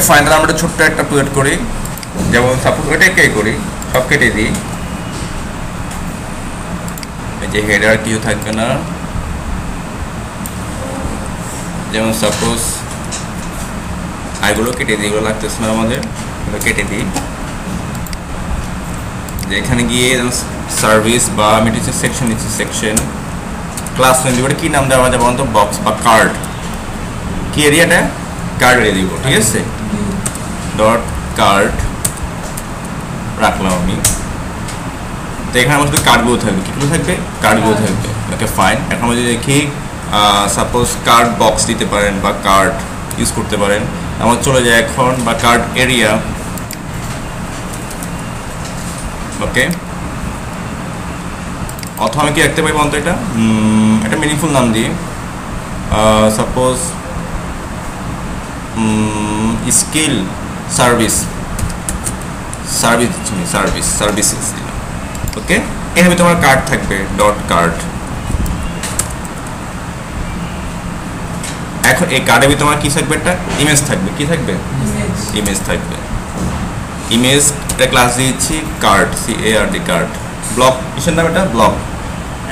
Final আমরা ছোট্ট একটা টুয়েট করি, যেমন সাপোজ ওইটাই করি, সব কেটে দিই, এই যে হেডার কিছু থাকবে না, যেমন সাপোজ এগুলো কেটে দিই, এগুলো লাগতেছে না আমাদের, এগুলো কেটে দিই। যে এখানে গিয়ে সার্ভিস বা আমি নিচ্ছি সেকশন, নিচ্ছি সেকশন, ক্লাস নেম দিব, কী নাম দেওয়া যাবে বলতো, বক্স বা কার্ড, কি এরিয়াটা কার্ড এরিয়া দিব, ঠিক আছে, ডট কার্ড রাখলাম আমি। তো এখানে আমার শুধু কার্ডগুলো থাকবে, কীগুলো থাকবে, কার্ডগুলো থাকবে। Okay fine. এখন যদি দেখি সাপোজ কার্ড বক্স দিতে পারেন বা কার্ড ইউজ করতে পারেন, আমার চলে যায় এখন বা কার্ড এরিয়া। ওকে, অথবা আমি কি রাখতে পারি বলতো, এটা একটা মিনিংফুল নাম দিই, সাপোজ স্কিল সার্ভিস, সার্ভিসেস দিলাম। ওকে, এভাবে তোমার কার্ড থাকবে, ডট কার্ড। এখন এই কার্ডে তোমার কি থাকবে, একটা ইমেজ থাকবে, কি থাকবে, ইমেজ থাকবে। ইমেজ একটা ক্লাস দিয়েছি কার্ড, CARD কার্ড। ব্লক কিসের নাম, এটা ব্লক।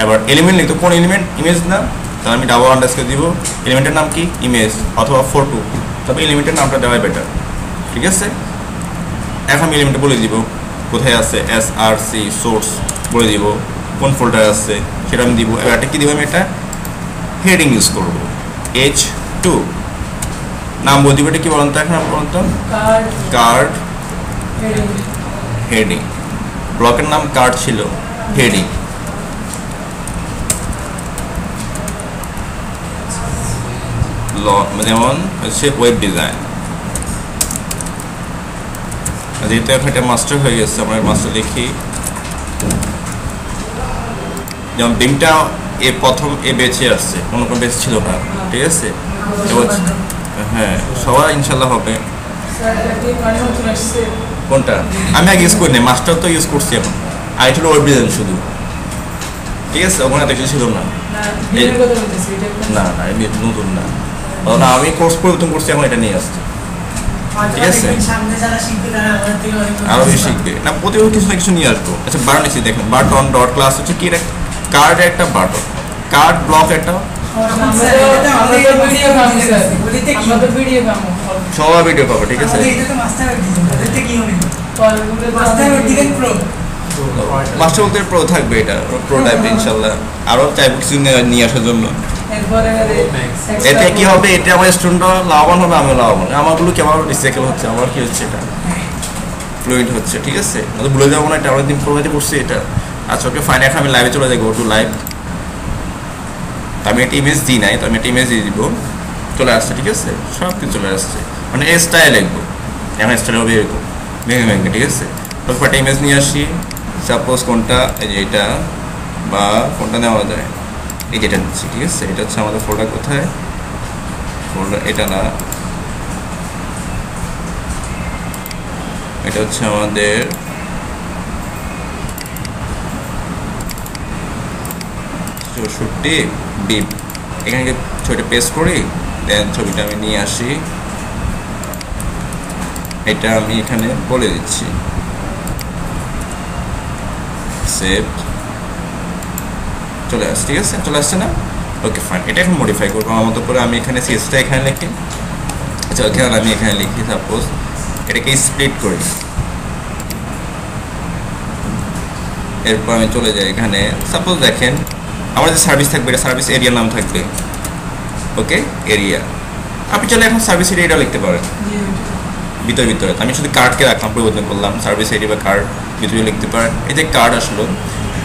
এবার এলিমেন্ট লিখতো, কোন এলিমেন্ট, ইমেজ না, তাহলে আমি ডাবল আন্ডারস্কোর দিব, এলিমেন্টের নাম কি, ইমেজ অথবা ফটো, তবে এলিমেন্টের নামটা দেওয়াই বেটার, ঠিক আছে। এখন আমি এলিমেন্টে বলে দিব কোথায় আছে, SRC সোর্স বলে দিব, কোন ফোল্ডার আছে সেটা আমি দিব। এবার এটা কী দিব, আমি এটা হেডিং ইউজ করব, H2 নাম বলে দিব, এটা কি বলুন তো, এখন বলুন তো, কার্ড হেডিং। ব্লকের নাম কার্ড ছিল, হেডিং। যেমন হচ্ছে ওয়েব ডিজাইন, যেহেতু এখন এটা মাস্টার হয়ে গেছে, আমরা মাস্টার লিখি। যেমন বিমটা প্রথম বেঁচে আসছে, কোনো বেঁচে ছিল না, ঠিক আছে। হ্যাঁ, সবাই ইনশাল্লাহ হবে। কোনটা আমি আগে ইউজ করি না, মাস্টার তো ইউজ করছি এখন, আর এটা হলো ওয়েব ডিজাইন শুধু, ঠিক আছে। ওখানে এত কিছু ছিল না, না না আমি নতুন না, না আমি কোর্স পরিবর্তন করছি, এখন এটা নিয়ে আসছি, ঠিক আছে। আরো বেশি শিখবে না, প্রতিবার কিছু না কিছু নিয়ে আসবো। আচ্ছা বাটন এসে দেখেন, বাটন ডট ক্লাস হচ্ছে কি, কার্ড একটা বাটন, কার্ড ব্লক একটা, সবাই ভিডিও পাবো, ঠিক আছে। মাস্টার বলতে প্রো থাকবে, এটা প্রো টাইপ ইনশাল্লাহ। আরো চাইবো কিছু নিয়ে আসার জন্য। এতে কি হবে, এটা আমার স্টুডেন্টরা লাভবান হবে, আমিও লাভবান। আমারগুলো কি আমার রিসাইকেল হচ্ছে, আমার কি হচ্ছে, এটা ফ্লুয়েন্ট হচ্ছে, ঠিক আছে। ভুলে যাবো না, এটা অনেকদিন প্রোভাইড করছি এটা। আচ্ছা ওকে ফাইন, এখন আমি লাইভে চলে যাই, গো টু লাইভ। আমি একটা ইমেজ দিই নাই, তো আমি একটা ইমেজ দিয়ে দিব, চলে আসছে, ঠিক আছে, সব কিছু চলে আসছে। মানে এই স্টাইল লিখবো, এখন স্টাইল হবে এরকম ভেঙে ভেঙে, ঠিক আছে। তো একটা ইমেজ নিয়ে আসি, সাপোজ কোনটা, এই যে এটা, বা কোনটা নেওয়া যায়, এই যেটা নিচ্ছি, ঠিক আছে। এটা হচ্ছে আমাদের ফোল্ডার, কোথায় ফোল্ডার, এটা না, এটা হচ্ছে আমাদের বিপ। এখানে ছবিটা পেস্ট করি, দেন ছবিটা আমি নিয়ে আসি, এটা আমি এখানে বলে দিচ্ছি, সেভ, চলে আসছে, ঠিক আছে, চলে আসছে না। ওকে ফাইন, এটা এখন মডিফাই করবো আমার মতো করে। আমি এখানে সিএসটা এখানে লিখি, আচ্ছা ওকে, আর আমি এখানে লিখি সাপোজ এটাকে স্প্লিট করি। এরপর আমি চলে যাই এখানে, সাপোজ দেখেন আমার যে সার্ভিস থাকবে, এটা সার্ভিস এরিয়ার নাম থাকবে, ওকে এরিয়া। আপনি চলে এখন সার্ভিস এরিয়াটাও লিখতে পারেন ভিতরে। আমি শুধু কার্ডকে রাখলাম, পরিবর্তন করলাম, সার্ভিস এরিয়া বা কার্ড ভিতরে লিখতে পারেন। এই যে কার্ড আসলো,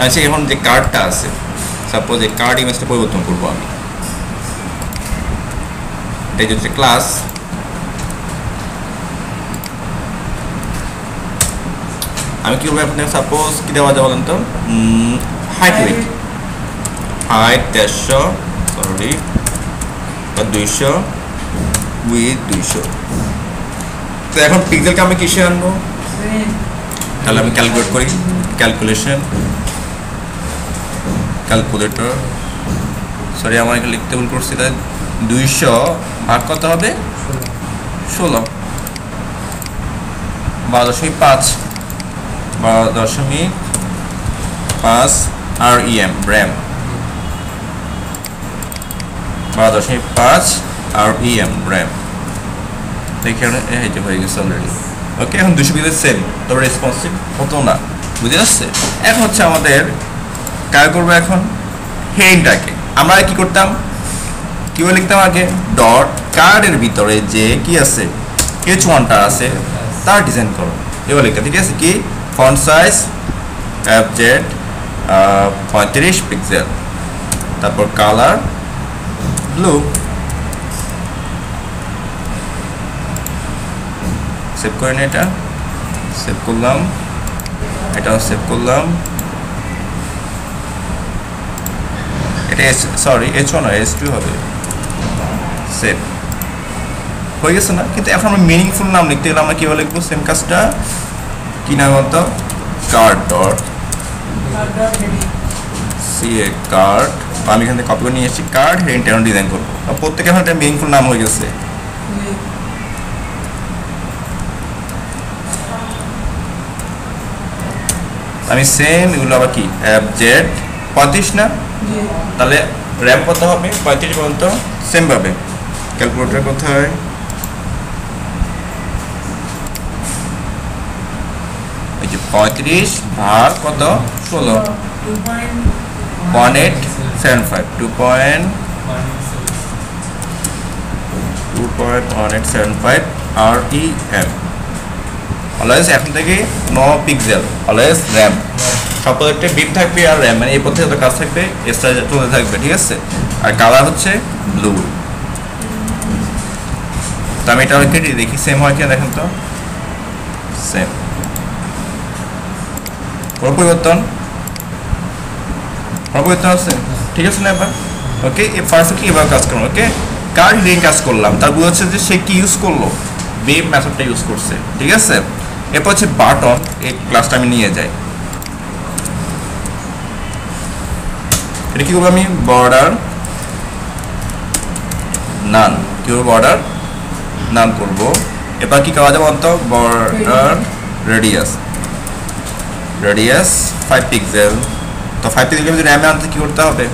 আচ্ছা এখন যে কার্ডটা আছে, সাপোজ এই কার্ড ইমেজটা পরিবর্তন করবো আমি, এটা হচ্ছে ক্লাস, আমি কি করবো আপনার, সাপোজ কি দেওয়া যায় বলেন তো, হাইট 150 সরি বা 200 উইথ 200। তো এখন পিক্সেলকে আমি কিসে আনবো, তাহলে আমি ক্যালকুলেট করি, ক্যালকুলেটর, সরি আমার এখানে লিখতে ভুল করছি, তাই 200 ভাগ কত হবে, 16, 12.5 12.5 REM RAM 12.5 REM RAM দেখেন এই যে হয়ে গেছে অলরেডি ওকে এখন 200 পিক্সেল সেম তবে রেসপন্সিভ হতো না বুঝে যাচ্ছে এখন হচ্ছে আমাদের কাজ করব এখন হেডিংটাকে আমরা কি করতাম কি বলে লিখতাম আগে ডট কার্ডের ভিতরে যে কি আছে H1টা আছে তার ডিজাইন করো এবার লিখতে ঠিক আছে কি ফন্ট সাইজ FZ 35 পিক্সেল তারপর কালার ব্লু সেভ করেন এটা সেভ করলাম এটাও সেভ করলাম এটা সরি H1 না H2 হবে সেভ হয়ে গেছে না কিন্তু এখন আমরা মিনিংফুল নাম লিখতে গেলে আমরা কিভাবে লিখবো সেম কাজটা কি নাম হতো কার্ড ডট সিএ কার্ড আমি এখান থেকে কপি করে নিয়ে এসেছি কার্ড হেডিং ডিজাইন করবো প্রত্যেকে এখন একটা মিনিংফুল নাম হয়ে গেছে আমি সেম এগুলো আবার কি FZ 35 না তাহলে র্যাম কত হবে 35 পর্যন্ত সেম ভাবে ক্যালকুলেটর কোথায় এই যে 35 ভাগ কত 16 2.1875 2.1875 REM অলওয়েজ এখন থেকে 9 পিক্সেল অলওয়েজ র্যাম সব প্রজেক্টে বিপ থাকবে আর র্যাম মানে এই পথে যত কাজ থাকবে এক্সট্রা চলতে থাকবে ঠিক আছে আর কালার হচ্ছে ব্লু তো আমি এটা কেটে দেখি সেম হয় কিনা দেখেন তো সেম কোনো পরিবর্তন আছে ঠিক আছে না এবার ওকে এই পারফেক্টলি এবার কাজ করুন ওকে কার রিং কাজ করলাম তার বুঝা হচ্ছে যে সে কি ইউজ করলো বিপ মেথডটা ইউজ করছে ঠিক আছে এরপর হচ্ছে বাটন এই ক্লাসটা আমি নিয়ে যাই এটা কি করবো আমি বর্ডার নান কি করবো বর্ডার নান করবো এবার কি করা যাবে অন্ত বর্ডার রেডিয়াস 5 পিক্সেল তো 5 পিক্সেল যদি র্যামে আনতে কি করতে হবে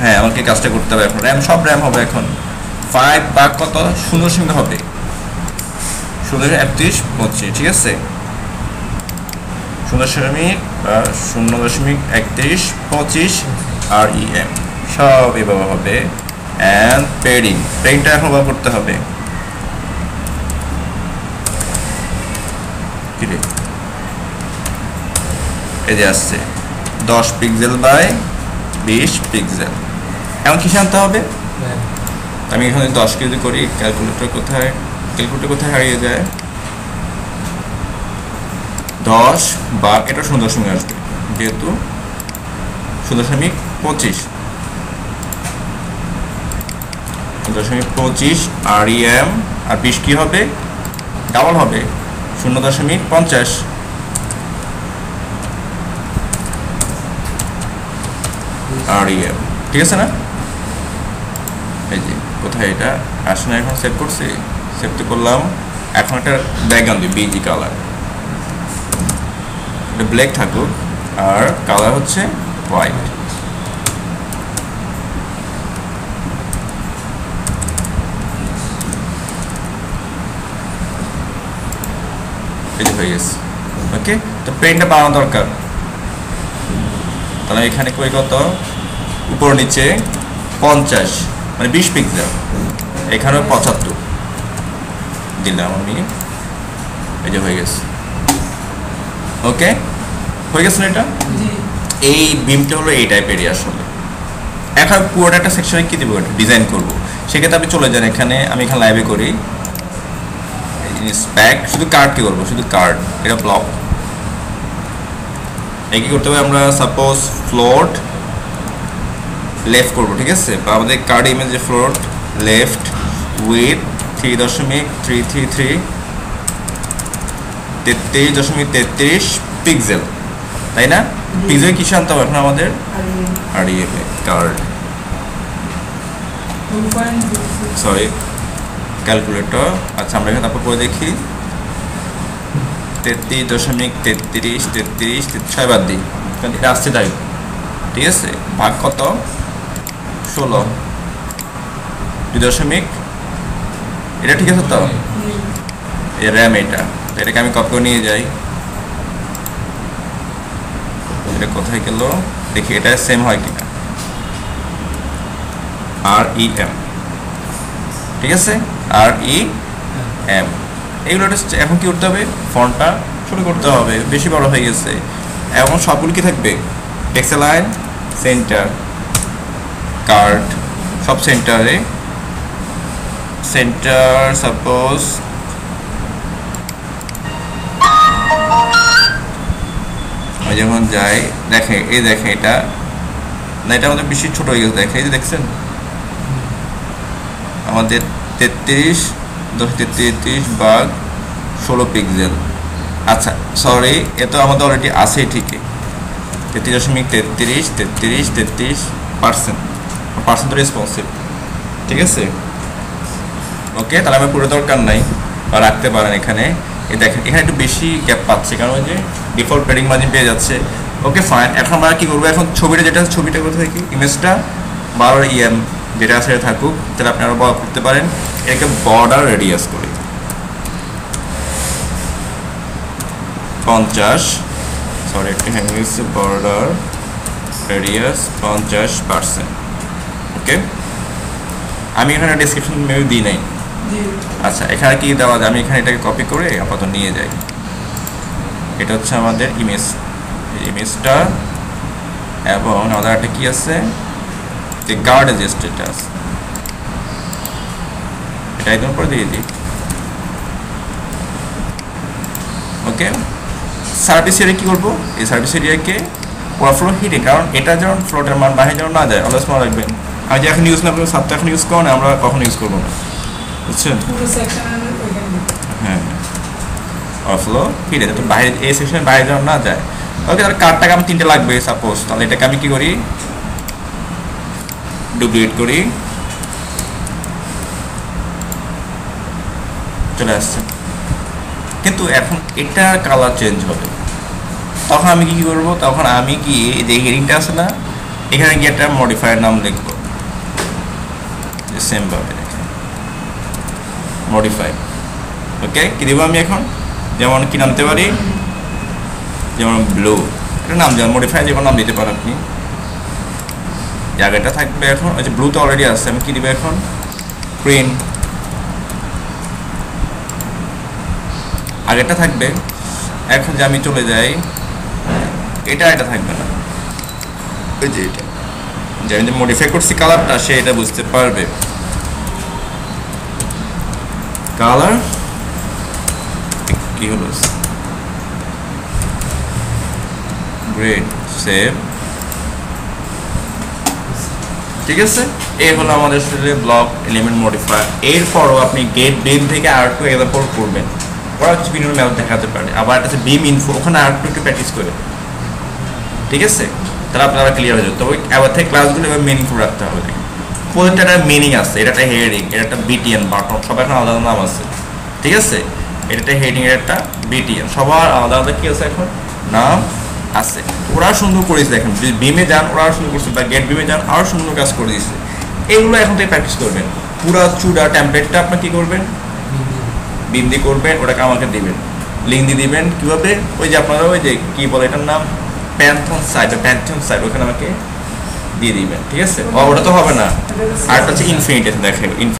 হ্যাঁ আমাকে কাজটা করতে হবে এখন র্যাম সব র্যাম হবে এখন 5 ভাগ কত 0.0 হবে 0.3125 ঠিক আছে 0.3125 REM সব এভাবে হবে and পেডিংটা এখন ব্যবহার করতে হবে এই যে আসছে 10 পিক্সেল বাই 20 পিক্সেল এখন কি জানতে হবে আমি এখানে 10 কে যদি করি ক্যালকুলেটর কোথায় হারিয়ে যায় 10 বা এটা 0.0 আসবে যেহেতু 0.25 REM আর 20 কি হবে ডাবল হবে 0.50 REM ঠিক আছে না এই যে কোথায় এটা আসলে এখন সেভ করছি সেভ তো করলাম এখন একটা ব্যাকগ্রাউন্ড দিই বিজি কালার এটা ব্ল্যাক থাকুক আর কালার হচ্ছে হোয়াইট এটা হয়ে গেছে ওকে তো পেনটা বানানো দরকার তাহলে এখানে কই কত উপর নিচে 50 মানে 20 পিক্সেল এখানেও 75 দিলাম আমি এই যে হয়ে গেছে ওকে হয়ে গেছে না এটা এই বিমটা হলো এই টাইপেরই আসলে এখন পুরোটা একটা সেকশনে কি দিব ডিজাইন করব সেক্ষেত্রে আপনি চলে যান এখানে আমি এখানে লাইভে করি স্প্যাক শুধু কার্ড কি করবো শুধু কার্ড এটা ব্লক এই কি করতে হবে আমরা সাপোজ ফ্লোট লেফট করবো ঠিক আছে বা আমাদের কার্ড ইমেজে ফ্লোট লেফট উইথ 3.333 33.33 পিক্সেল তাই না পিক্সেল কি আনতে হবে এখন আমাদের REM কার্ড সরি ক্যালকুলেটর আচ্ছা আমরা এখানে তারপর করে দেখি 33.33 6 বাদ দিই, কারণ এটা আসছে তাই, ঠিক আছে, ভাগ কত 16 2 এটা ঠিক আছে তো, এই র্যাম এটাকে আমি কপি করে নিয়ে যাই, এটা কোথায় গেল দেখি, এটা সেম হয় কিনা, REM, ঠিক আছে, REM। এগুলো এখন কি করতে হবে, ফন্টটা ছোট করতে হবে, বেশি বড় হয়ে গেছে। এখন সবগুলো কি থাকবে, টেক্সট-অ্যালাইন, সেন্টার, কার্ড, সব সেন্টারে, সেন্টার সাপোজ যখন যাই দেখে, এই দেখে এটা না, এটা আমাদের বেশি ছোট হয়ে গেছে, দেখে এই যে দেখছেন আমাদের 33 ভাগ 16 পিক্সেল। আচ্ছা সরি, এ তো আমাদের অলরেডি আছে ঠিকই, 33.33% রেসপন্সিভ, ঠিক আছে, ওকে। তাহলে আমার পুরো দরকার নাই, বা রাখতে পারেন এখানে। এই দেখেন এখানে একটু বেশি গ্যাপ পাচ্ছে, কারণ ওই যে ডিফল্ট পেডিং মার্জিন পেয়ে যাচ্ছে, ওকে ফাইন। এখন আমরা কি করবো, এখন ছবিটা যেটা, ছবিটা কোথায় থাকি, ইমেজটা 12 EM যেটা আছে থাকুক, তাহলে আপনি আরো বড় করতে পারেন। এটাকে বর্ডার রেডিয়াস করি 50, সরি একটু হ্যাং হয়েছে, বর্ডার রেডিয়াস 50%, ওকে। আমি এখানে ডেসক্রিপশন মেবি দিই নাই, আচ্ছা এখানে কি দেওয়া যায়, আমি এখানে এটাকে কপি করে আপাতত নিয়ে যাই। এটা হচ্ছে আমাদের ইমেজটা, এবং আমাদের একটা কি আছে, যে গার্ডের যে স্ট্যাটাস, এটা একদম করে দিয়ে দিই, ওকে। সার্ভিস এরিয়া কি করবো, এই সার্ভিস এরিয়াকে ওভারফ্লো হিডে, কারণ এটা যেমন ফ্লোটের মান বাইরে যেন না যায়, অলওয়েজ মনে রাখবেন। আমি যে এখন ইউজ না করবো, সাবটা এখন ইউজ করো না, আমরা কখনো ইউজ করবো না, বুঝছেন, হ্যাঁ ওভারফ্লো হিডে, তো বাইরে এই সেকশনের বাইরে যেন না যায়, ওকে। তাহলে কার্ডটাকে আমার 3টে লাগবে সাপোজ, তাহলে এটাকে আমি কি করি, ডুপ্লিকেট করি, চলে আসছে। কিন্তু এখন এটার কালার চেঞ্জ হবে, তখন আমি কি করবো, তখন আমি কি যে হেডিংটা আছে না, এখানে গিয়ে একটা মডিফায়ার নাম লিখবো, সেম ভাবে মডিফাই, ওকে। কি দেবো আমি এখন, যেমন কি নামতে পারি, যেমন ব্লু, এটা নাম যেমন মডিফাই, যেমন নাম দিতে পারেন আপনি, জায়গাটা থাকবে এখন, ওই যে ব্লু তো অলরেডি আছে, আমি কি দিব এখন, গ্রিন, আগেরটা থাকবে। এখন যে আমি চলে যাই, এটা থাকবে না, ওই যে এটা যে আমি যে মডিফাই করছি কালারটা, সে এটা বুঝতে পারবে। কালার কি হলো, গ্রেড সেভ, ঠিক আছে। এই হলো আমাদের সাথে ব্লক এলিমেন্ট মডিফায়ার। এরপরও আপনি গেট বিম থেকে R2 এক্সাম্পল করবেন, ওরা হচ্ছে বিভিন্ন মেথড দেখাতে পারে, আবার এটা হচ্ছে বিম ইনফো, ওখানে R2 একটু প্র্যাকটিস করে, ঠিক আছে, তাহলে আপনারা ক্লিয়ার হয়ে যাবে। তবে এবার থেকে ক্লাসগুলো এবার মিনিংফুল রাখতে হবে, প্রত্যেকটা একটা মিনিং আছে, এটা একটা হেডিং, এটা একটা BTN বাটন, সবার এখন আলাদা নাম আছে, ঠিক আছে, এটা একটা হেডিং, এর একটা BTN, সবার আলাদা আলাদা কি আছে এখন নাম আছে। ওরা সুন্দর করেছে, দেখেন যদি বিমে যান ওরা সুন্দর করছে, বা গেট বিমে যান আরও সুন্দর কাজ করে দিচ্ছে। এগুলো এখন থেকে প্র্যাকটিস করবেন, পুরো চূড়া টেমপ্লেটটা আপনি কী করবেন, বিম দিয়ে করবেন, ওটাকে আমাকে দিবেন, লিঙ্ক দিয়ে দিবেন কীভাবে, ওই যে আপনারা ওই যে কী বলে এটার নাম, প্যান্থন সাইট, ওখানে আমাকে দিয়ে দিবেন, ঠিক আছে। ওটা তো হবে না, আরেকটা হচ্ছে ইনফিনিটি, দেখেন